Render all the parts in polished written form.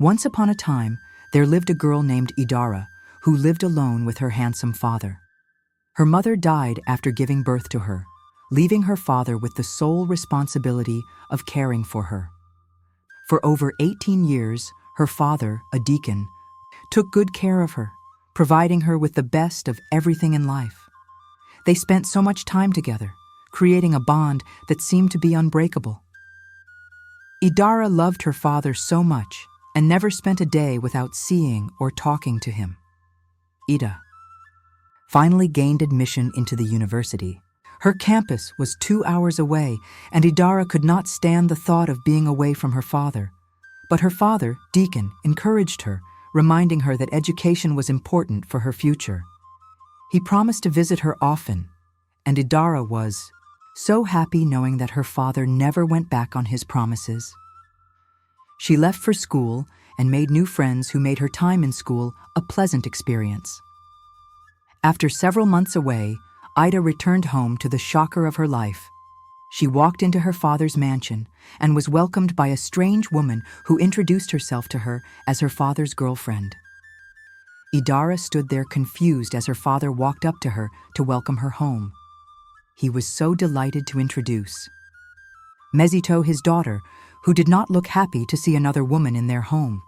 Once upon a time, there lived a girl named Idara, who lived alone with her handsome father. Her mother died after giving birth to her, leaving her father with the sole responsibility of caring for her. For over 18 years, her father, a deacon, took good care of her, providing her with the best of everything in life. They spent so much time together, creating a bond that seemed to be unbreakable. Idara loved her father so much and never spent a day without seeing or talking to him. Ida finally gained admission into the university. Her campus was 2 hours away, and Idara could not stand the thought of being away from her father. But her father, Deacon, encouraged her, reminding her that education was important for her future. He promised to visit her often, and Idara was so happy knowing that her father never went back on his promises. She left for school and made new friends who made her time in school a pleasant experience. After several months away, Ida returned home to the shocker of her life. She walked into her father's mansion and was welcomed by a strange woman who introduced herself to her as her father's girlfriend. Idara stood there confused as her father walked up to her to welcome her home. He was so delighted to introduce Mezito, his daughter, who did not look happy to see another woman in their home.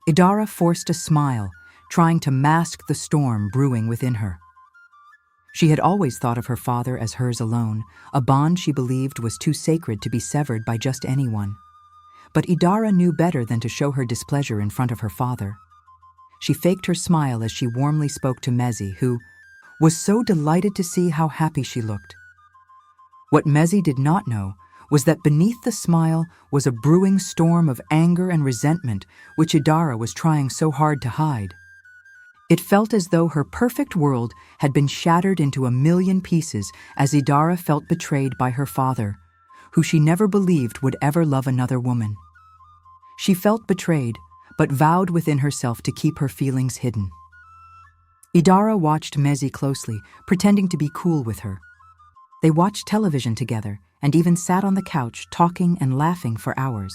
Idara forced a smile, trying to mask the storm brewing within her. She had always thought of her father as hers alone, a bond she believed was too sacred to be severed by just anyone. But Idara knew better than to show her displeasure in front of her father. She faked her smile as she warmly spoke to Mezi, who was so delighted to see how happy she looked. What Mezi did not know was that beneath the smile was a brewing storm of anger and resentment which Idara was trying so hard to hide. It felt as though her perfect world had been shattered into a million pieces as Idara felt betrayed by her father, who she never believed would ever love another woman. She felt betrayed, but vowed within herself to keep her feelings hidden. Idara watched Mezi closely, pretending to be cool with her. They watched television together and even sat on the couch talking and laughing for hours.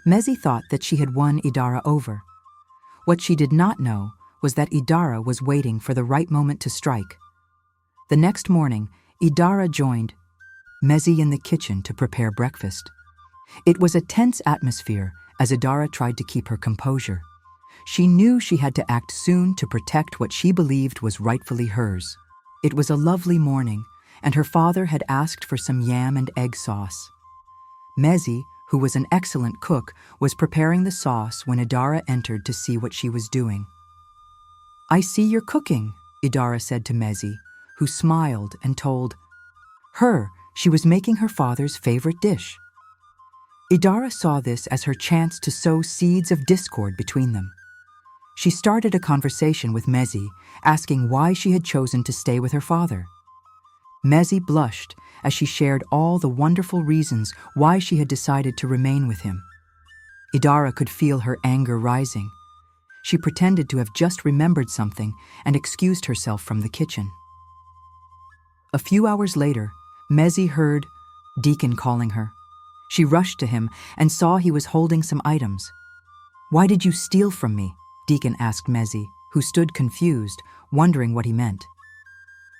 Mezi thought that she had won Idara over. What she did not know was that Idara was waiting for the right moment to strike. The next morning, Idara joined Mezi in the kitchen to prepare breakfast. It was a tense atmosphere as Idara tried to keep her composure. She knew she had to act soon to protect what she believed was rightfully hers. It was a lovely morning, and her father had asked for some yam and egg sauce. Mezi, who was an excellent cook, was preparing the sauce when Idara entered to see what she was doing. "I see you're cooking," Idara said to Mezi, who smiled and told her she was making her father's favorite dish. Idara saw this as her chance to sow seeds of discord between them. She started a conversation with Mezi, asking why she had chosen to stay with her father. Mezi blushed as she shared all the wonderful reasons why she had decided to remain with him. Idara could feel her anger rising. She pretended to have just remembered something and excused herself from the kitchen. A few hours later, Mezi heard Deacon calling her. She rushed to him and saw he was holding some items. "Why did you steal from me?" Deacon asked Mezi, who stood confused, wondering what he meant.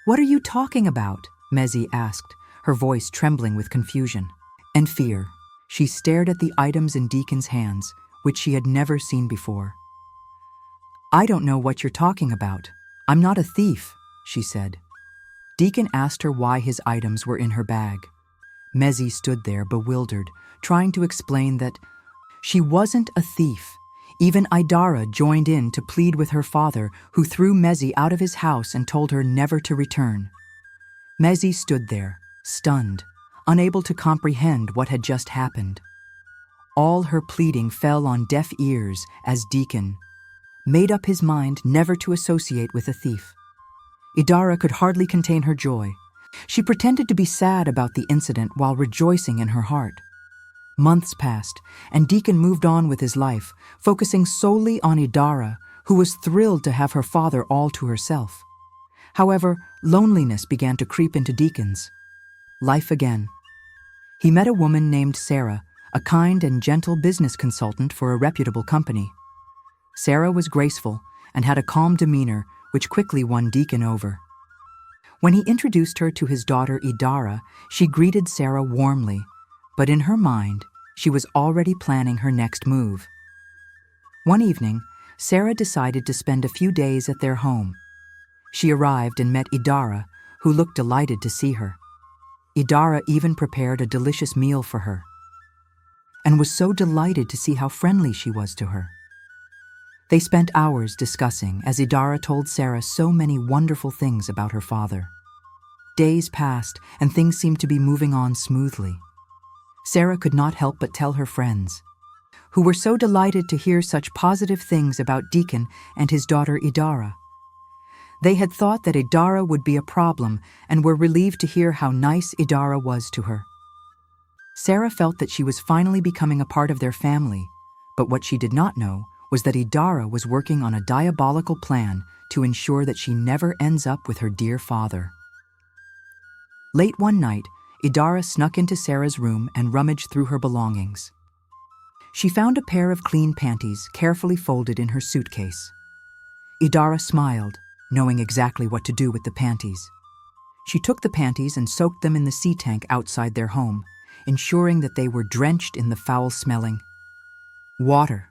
"What are you talking about?" Mezi asked, her voice trembling with confusion and fear. She stared at the items in Deacon's hands, which she had never seen before. "I don't know what you're talking about. I'm not a thief," she said. Deacon asked her why his items were in her bag. Mezi stood there bewildered, trying to explain that she wasn't a thief. Even Idara joined in to plead with her father, who threw Mezi out of his house and told her never to return. Mezi stood there, stunned, unable to comprehend what had just happened. All her pleading fell on deaf ears as Deacon made up his mind never to associate with a thief. Idara could hardly contain her joy. She pretended to be sad about the incident while rejoicing in her heart. Months passed, and Deacon moved on with his life, focusing solely on Idara, who was thrilled to have her father all to herself. However, loneliness began to creep into Deacon's life again. He met a woman named Sarah, a kind and gentle business consultant for a reputable company. Sarah was graceful and had a calm demeanor which quickly won Deacon over. When he introduced her to his daughter Idara, she greeted Sarah warmly, but in her mind, she was already planning her next move. One evening, Sarah decided to spend a few days at their home. She arrived and met Idara, who looked delighted to see her. Idara even prepared a delicious meal for her, and was so delighted to see how friendly she was to her. They spent hours discussing as Idara told Sarah so many wonderful things about her father. Days passed and things seemed to be moving on smoothly. Sarah could not help but tell her friends, who were so delighted to hear such positive things about Deacon and his daughter Idara. They had thought that Idara would be a problem and were relieved to hear how nice Idara was to her. Sarah felt that she was finally becoming a part of their family, but what she did not know was that Idara was working on a diabolical plan to ensure that she never ends up with her dear father. Late one night, Idara snuck into Sarah's room and rummaged through her belongings. She found a pair of clean panties carefully folded in her suitcase. Idara smiled, knowing exactly what to do with the panties. She took the panties and soaked them in the sea tank outside their home, ensuring that they were drenched in the foul-smelling water.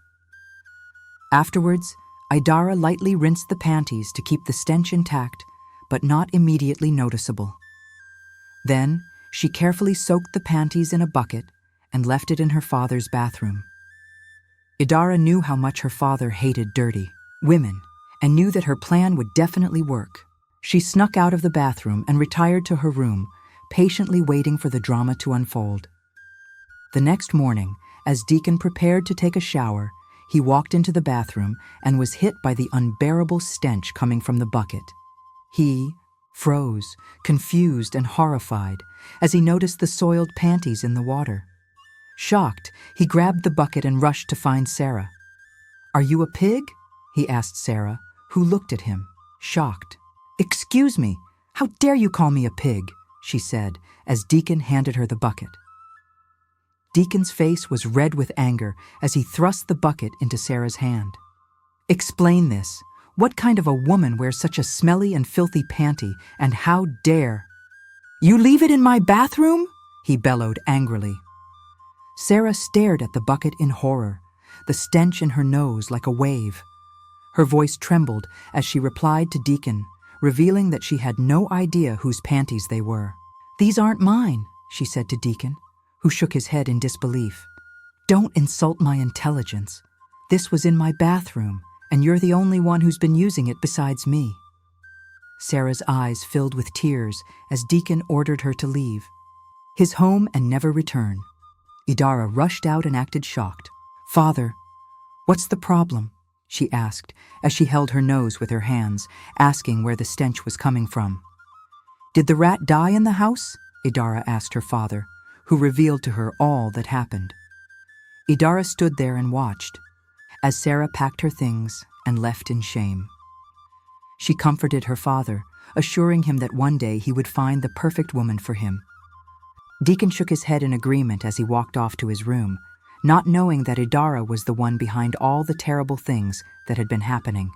Afterwards, Idara lightly rinsed the panties to keep the stench intact, but not immediately noticeable. Then, she carefully soaked the panties in a bucket and left it in her father's bathroom. Idara knew how much her father hated dirty women and knew that her plan would definitely work. She snuck out of the bathroom and retired to her room, patiently waiting for the drama to unfold. The next morning, as Deacon prepared to take a shower, he walked into the bathroom and was hit by the unbearable stench coming from the bucket. He froze, confused and horrified, as he noticed the soiled panties in the water. Shocked, he grabbed the bucket and rushed to find Sarah. "Are you a pig?" he asked Sarah, who looked at him, shocked. "Excuse me, how dare you call me a pig?" she said, as Deacon handed her the bucket. Deacon's face was red with anger as he thrust the bucket into Sarah's hand. "Explain this. What kind of a woman wears such a smelly and filthy panty, and how dare—" "You leave it in my bathroom?" he bellowed angrily. Sarah stared at the bucket in horror, the stench in her nose like a wave. Her voice trembled as she replied to Deacon, revealing that she had no idea whose panties they were. "These aren't mine," she said to Deacon, who shook his head in disbelief. "Don't insult my intelligence. This was in my bathroom, and you're the only one who's been using it besides me." Sarah's eyes filled with tears as Deacon ordered her to leave his home and never return. Idara rushed out and acted shocked. "Father, what's the problem?" she asked as she held her nose with her hands, asking where the stench was coming from. "Did the rat die in the house?" Idara asked her father, who revealed to her all that happened. Idara stood there and watched as Sarah packed her things and left in shame. She comforted her father, assuring him that one day he would find the perfect woman for him. Deacon shook his head in agreement as he walked off to his room, not knowing that Idara was the one behind all the terrible things that had been happening.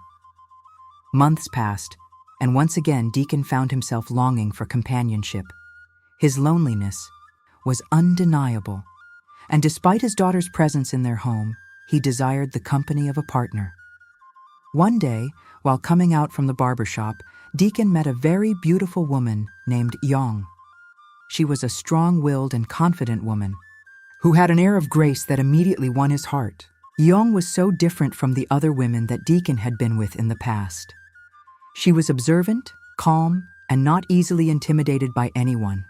Months passed, and once again Deacon found himself longing for companionship. His loneliness was undeniable, and despite his daughter's presence in their home, he desired the company of a partner. One day, while coming out from the barber shop, Deacon met a very beautiful woman named Yong. She was a strong-willed and confident woman who had an air of grace that immediately won his heart. Yong was so different from the other women that Deacon had been with in the past. She was observant, calm, and not easily intimidated by anyone.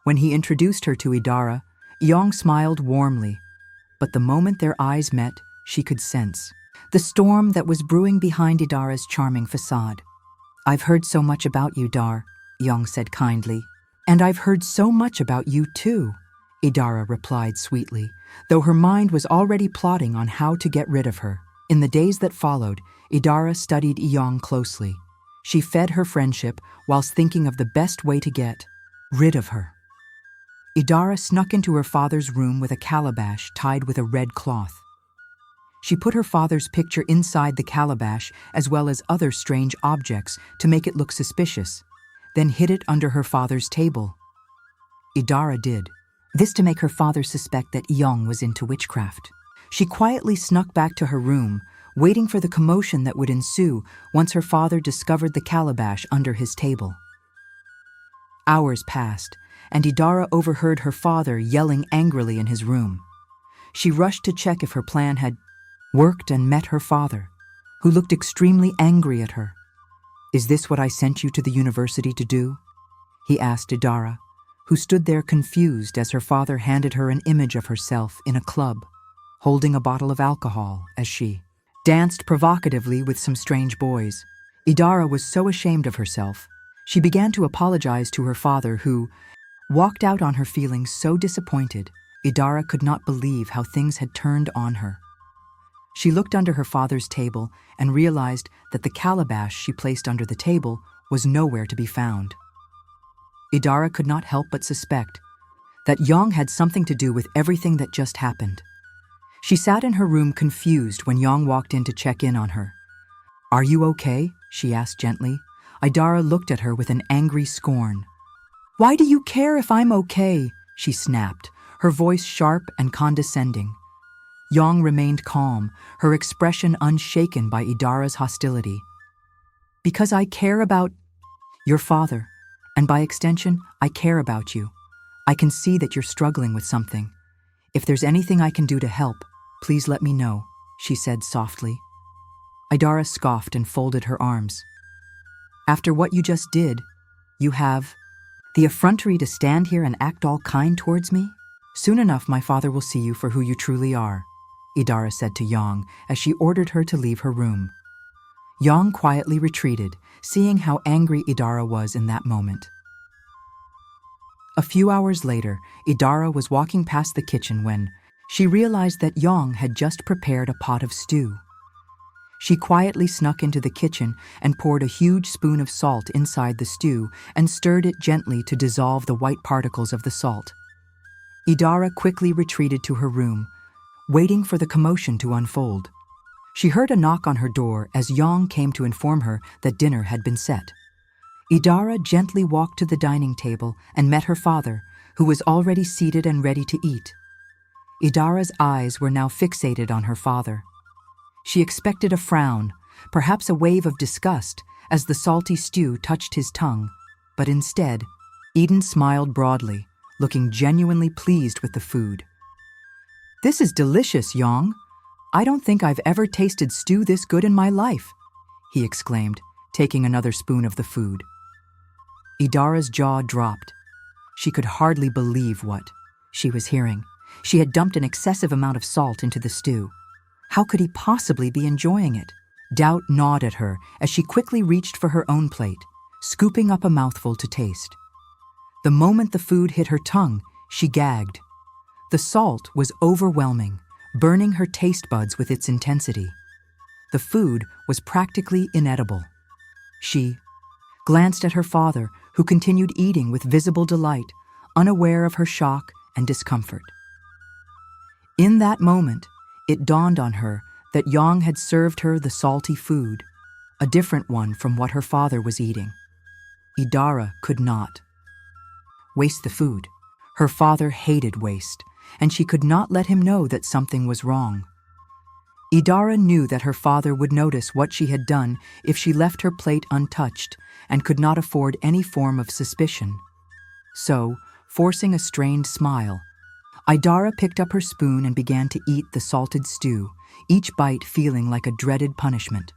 When he introduced her to Idara, Yong smiled warmly, but the moment their eyes met, she could sense the storm that was brewing behind Idara's charming facade. "I've heard so much about you, Dar," Yong said kindly. "And I've heard so much about you too," Idara replied sweetly, though her mind was already plotting on how to get rid of her. In the days that followed, Idara studied Yong closely. She fed her friendship whilst thinking of the best way to get rid of her. Idara snuck into her father's room with a calabash tied with a red cloth. She put her father's picture inside the calabash as well as other strange objects to make it look suspicious, then hid it under her father's table. Idara did this to make her father suspect that Yong was into witchcraft. She quietly snuck back to her room, waiting for the commotion that would ensue once her father discovered the calabash under his table. Hours passed, and Idara overheard her father yelling angrily in his room. She rushed to check if her plan had worked and met her father, who looked extremely angry at her. "Is this what I sent you to the university to do?" he asked Idara, who stood there confused as her father handed her an image of herself in a club, holding a bottle of alcohol as she danced provocatively with some strange boys. Idara was so ashamed of herself. She began to apologize to her father, who walked out on her feeling so disappointed. Idara could not believe how things had turned on her. She looked under her father's table and realized that the calabash she placed under the table was nowhere to be found. Idara could not help but suspect that Yong had something to do with everything that just happened. She sat in her room confused when Yong walked in to check in on her. "Are you okay?" she asked gently. Idara looked at her with an angry scorn. "Why do you care if I'm okay?" she snapped, her voice sharp and condescending. Yong remained calm, her expression unshaken by Idara's hostility. "Because I care about your father, and by extension, I care about you. I can see that you're struggling with something. If there's anything I can do to help, please let me know," she said softly. Idara scoffed and folded her arms. "After what you just did, you have the effrontery to stand here and act all kind towards me? Soon enough, my father will see you for who you truly are," Idara said to Yong as she ordered her to leave her room. Yong quietly retreated, seeing how angry Idara was in that moment. A few hours later, Idara was walking past the kitchen when she realized that Yong had just prepared a pot of stew. She quietly snuck into the kitchen and poured a huge spoon of salt inside the stew and stirred it gently to dissolve the white particles of the salt. Idara quickly retreated to her room, waiting for the commotion to unfold. She heard a knock on her door as Yong came to inform her that dinner had been set. Idara gently walked to the dining table and met her father, who was already seated and ready to eat. Idara's eyes were now fixated on her father. She expected a frown, perhaps a wave of disgust, as the salty stew touched his tongue, but instead, Eden smiled broadly, looking genuinely pleased with the food. "This is delicious, Yong. I don't think I've ever tasted stew this good in my life," he exclaimed, taking another spoon of the food. Idara's jaw dropped. She could hardly believe what she was hearing. She had dumped an excessive amount of salt into the stew. How could he possibly be enjoying it? Doubt gnawed at her as she quickly reached for her own plate, scooping up a mouthful to taste. The moment the food hit her tongue, she gagged. The salt was overwhelming, burning her taste buds with its intensity. The food was practically inedible. She glanced at her father, who continued eating with visible delight, unaware of her shock and discomfort. In that moment, it dawned on her that Yong had served her the salty food, a different one from what her father was eating. Idara could not waste the food. Her father hated waste, and she could not let him know that something was wrong. Idara knew that her father would notice what she had done if she left her plate untouched and could not afford any form of suspicion. So, forcing a strained smile, Idara picked up her spoon and began to eat the salted stew, each bite feeling like a dreaded punishment.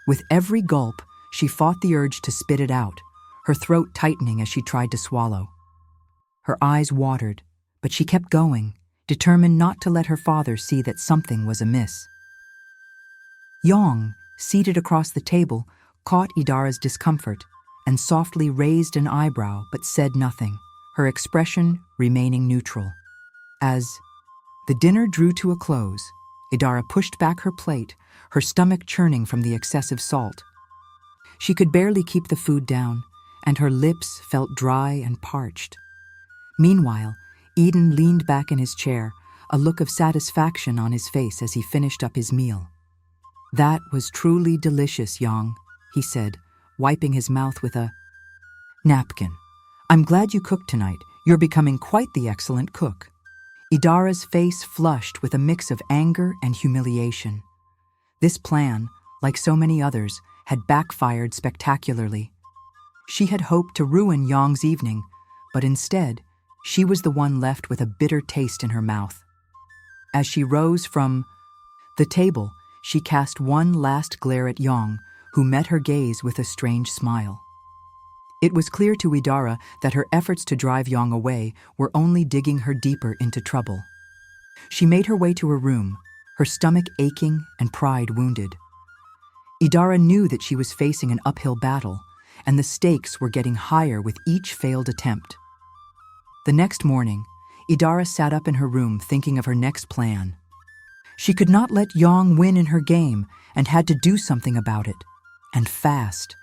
With every gulp, she fought the urge to spit it out, her throat tightening as she tried to swallow. Her eyes watered, but she kept going, determined not to let her father see that something was amiss. Yong, seated across the table, caught Idara's discomfort and softly raised an eyebrow but said nothing, her expression remaining neutral. As the dinner drew to a close, Idara pushed back her plate, her stomach churning from the excessive salt. She could barely keep the food down, and her lips felt dry and parched. Meanwhile, Eden leaned back in his chair, a look of satisfaction on his face as he finished up his meal. "That was truly delicious, Yang," he said, wiping his mouth with a napkin. "I'm glad you cooked tonight. You're becoming quite the excellent cook." Idara's face flushed with a mix of anger and humiliation. This plan, like so many others, had backfired spectacularly. She had hoped to ruin Yang's evening, but instead, she was the one left with a bitter taste in her mouth. As she rose from the table, she cast one last glare at Yang, who met her gaze with a strange smile. It was clear to Idara that her efforts to drive Yang away were only digging her deeper into trouble. She made her way to her room, her stomach aching and pride wounded. Idara knew that she was facing an uphill battle, and the stakes were getting higher with each failed attempt. The next morning, Idara sat up in her room thinking of her next plan. She could not let Yang win in her game and had to do something about it, and fast.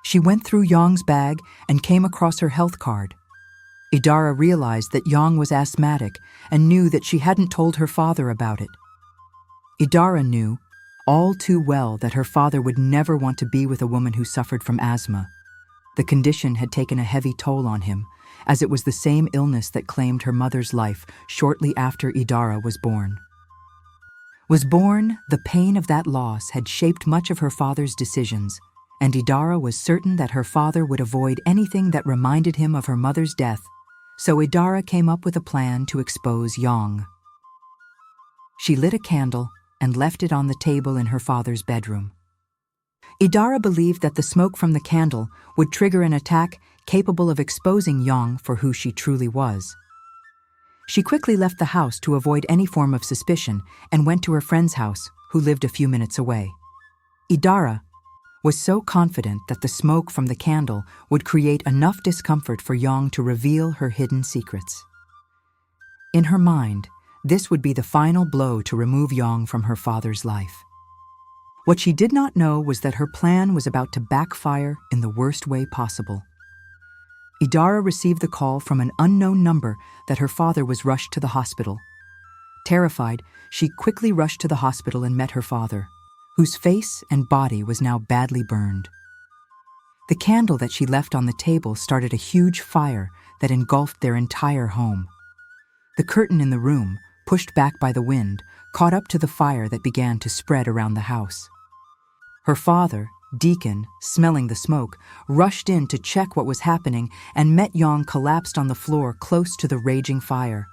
She went through Yang's bag and came across her health card. Idara realized that Yang was asthmatic and knew that she hadn't told her father about it. Idara knew, all too well, that her father would never want to be with a woman who suffered from asthma. The condition had taken a heavy toll on him, as it was the same illness that claimed her mother's life shortly after Idara was born. The pain of that loss had shaped much of her father's decisions, and Idara was certain that her father would avoid anything that reminded him of her mother's death, so Idara came up with a plan to expose Yang. She lit a candle and left it on the table in her father's bedroom. Idara believed that the smoke from the candle would trigger an attack capable of exposing Yang for who she truly was. She quickly left the house to avoid any form of suspicion and went to her friend's house, who lived a few minutes away. Idara was so confident that the smoke from the candle would create enough discomfort for Yang to reveal her hidden secrets. In her mind, this would be the final blow to remove Yang from her father's life. What she did not know was that her plan was about to backfire in the worst way possible. Idara received the call from an unknown number that her father was rushed to the hospital. Terrified, she quickly rushed to the hospital and met her father, whose face and body was now badly burned. The candle that she left on the table started a huge fire that engulfed their entire home. The curtain in the room, pushed back by the wind, caught up to the fire that began to spread around the house. Her father, Deacon, smelling the smoke, rushed in to check what was happening and met Yang collapsed on the floor close to the raging fire.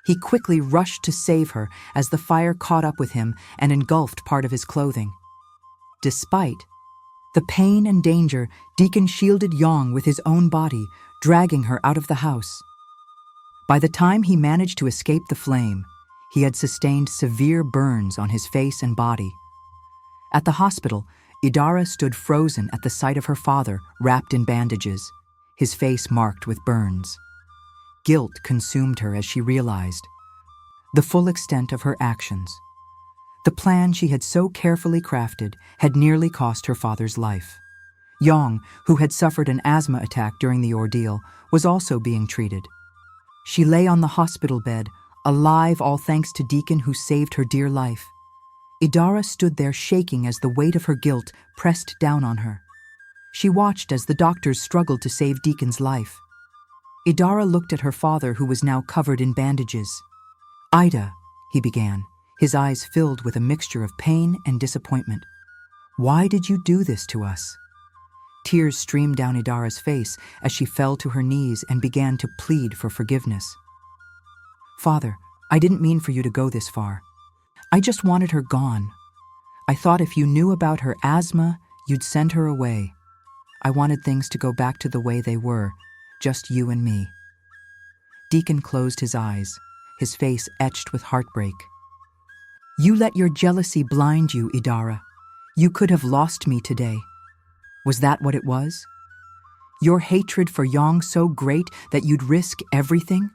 He quickly rushed to save her as the fire caught up with him and engulfed part of his clothing. Despite the pain and danger, Deacon shielded Yang with his own body, dragging her out of the house. By the time he managed to escape the flame, he had sustained severe burns on his face and body. At the hospital, Idara stood frozen at the sight of her father wrapped in bandages, his face marked with burns. Guilt consumed her as she realized the full extent of her actions. The plan she had so carefully crafted had nearly cost her father's life. Yang, who had suffered an asthma attack during the ordeal, was also being treated. She lay on the hospital bed, alive all thanks to Deacon who saved her dear life. Idara stood there shaking as the weight of her guilt pressed down on her. She watched as the doctors struggled to save Deacon's life. Idara looked at her father, who was now covered in bandages. "Ida," he began, his eyes filled with a mixture of pain and disappointment. "Why did you do this to us?" Tears streamed down Idara's face as she fell to her knees and began to plead for forgiveness. "Father, I didn't mean for you to go this far. I just wanted her gone. I thought if you knew about her asthma, you'd send her away. I wanted things to go back to the way they were, just you and me." Deacon closed his eyes, his face etched with heartbreak. "You let your jealousy blind you, Idara. You could have lost me today. Was that what it was? Your hatred for Yang so great that you'd risk everything?"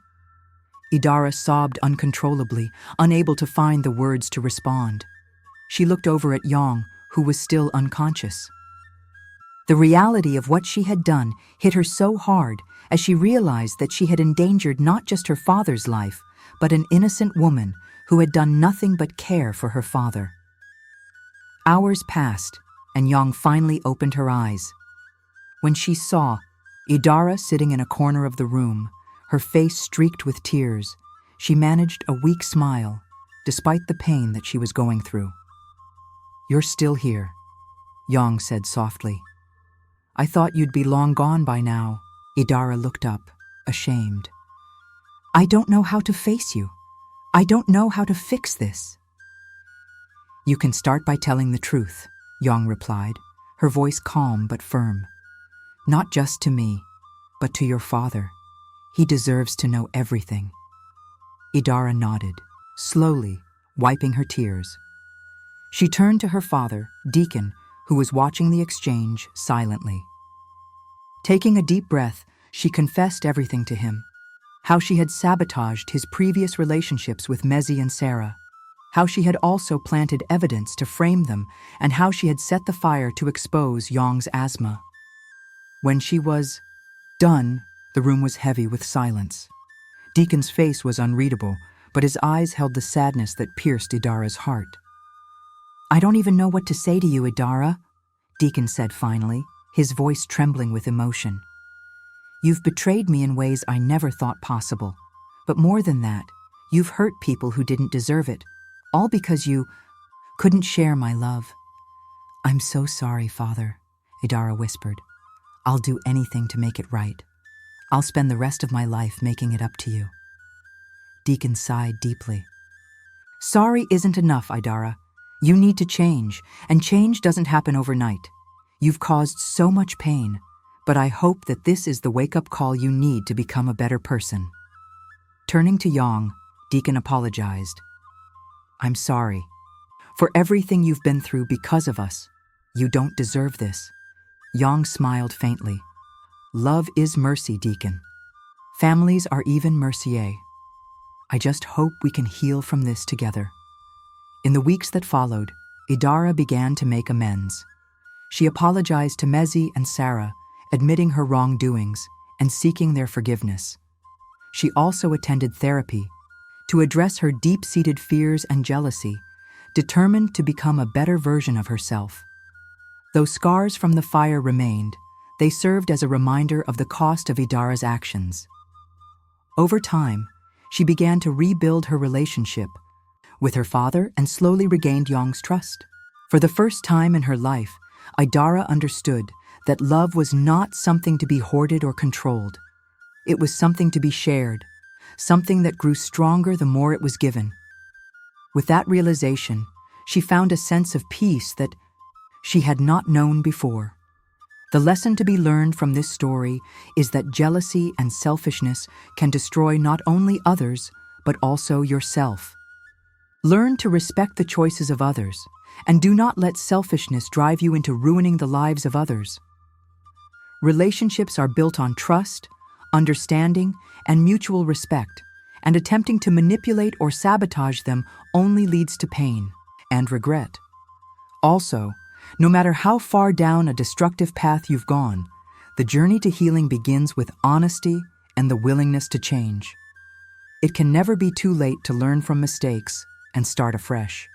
Idara sobbed uncontrollably, unable to find the words to respond. She looked over at Yang, who was still unconscious. The reality of what she had done hit her so hard as she realized that she had endangered not just her father's life, but an innocent woman who had done nothing but care for her father. Hours passed, and Yang finally opened her eyes. When she saw Idara sitting in a corner of the room, her face streaked with tears, she managed a weak smile, despite the pain that she was going through. "You're still here," Yang said softly. "I thought you'd be long gone by now." Idara looked up, ashamed. "I don't know how to face you. I don't know how to fix this." "You can start by telling the truth," Yang replied, her voice calm but firm. "Not just to me, but to your father. He deserves to know everything." Idara nodded, slowly, wiping her tears. She turned to her father, Deacon, who was watching the exchange silently. Taking a deep breath, she confessed everything to him. How she had sabotaged his previous relationships with Mezi and Sarah, how she had also planted evidence to frame them, and how she had set the fire to expose Yang's asthma. When she was done, the room was heavy with silence. Deacon's face was unreadable, but his eyes held the sadness that pierced Idara's heart. "I don't even know what to say to you, Idara," Deacon said finally, his voice trembling with emotion. "You've betrayed me in ways I never thought possible. But more than that, you've hurt people who didn't deserve it, all because you couldn't share my love." "I'm so sorry, Father," Idara whispered. "I'll do anything to make it right. I'll spend the rest of my life making it up to you." Deacon sighed deeply. "Sorry isn't enough, Idara. You need to change, and change doesn't happen overnight. You've caused so much pain, but I hope that this is the wake-up call you need to become a better person." Turning to Yang, Deacon apologized. "I'm sorry. For everything you've been through because of us, you don't deserve this." Yang smiled faintly. "Love is mercy, Deacon. Families are even mercier. I just hope we can heal from this together." In the weeks that followed, Idara began to make amends. She apologized to Mezi and Sarah, admitting her wrongdoings and seeking their forgiveness. She also attended therapy to address her deep-seated fears and jealousy, determined to become a better version of herself. Though scars from the fire remained, they served as a reminder of the cost of Idara's actions. Over time, she began to rebuild her relationship with her father and slowly regained Yang's trust. For the first time in her life, Idara understood that love was not something to be hoarded or controlled. It was something to be shared, something that grew stronger the more it was given. With that realization, she found a sense of peace that she had not known before. The lesson to be learned from this story is that jealousy and selfishness can destroy not only others, but also yourself. Learn to respect the choices of others, and do not let selfishness drive you into ruining the lives of others. Relationships are built on trust, understanding, and mutual respect, and attempting to manipulate or sabotage them only leads to pain and regret. Also, no matter how far down a destructive path you've gone, the journey to healing begins with honesty and the willingness to change. It can never be too late to learn from mistakes and start afresh.